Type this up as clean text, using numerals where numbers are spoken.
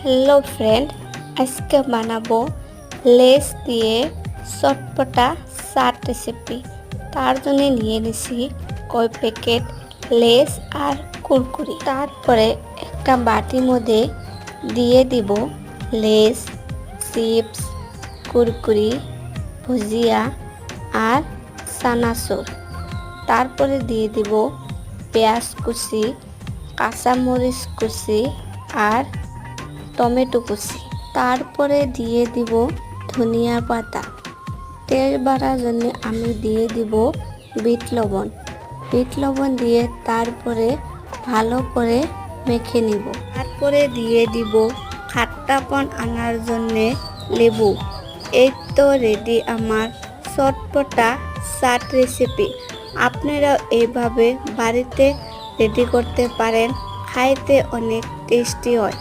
Hello friend, আজকে বানাবো less দিয়ে চটপটা চাট রেসিপি। তার জন্য নিয়ে নিছি কয় প্যাকেট লেস আর কুরকুরি। তারপরে একটা বাটির মধ্যে দিয়ে দিব লেস, চিপস, কুরকুরি, ভুজিয়া আর চানাচুর। তারপরে দিয়ে দিব পেঁয়াজ কুচি, কাঁচামরিচ কুচি আর টমেটো কুচি। তারপরে দিয়ে দিব ধনিয়া পাতা। তেল বাড়ার জন্য আমি দিয়ে দিব বিট লবণ দিয়ে তারপরে ভালো করে মেখে নিব। তারপরে দিয়ে দিব খাট্টাপন আনার জন্য লেবু। এই তো রেডি আমার চটপটা চাট রেসিপি। আপনারা এইভাবে বাড়িতে রেডি করতে পারেন, খাইতে অনেক টেস্টি হয়।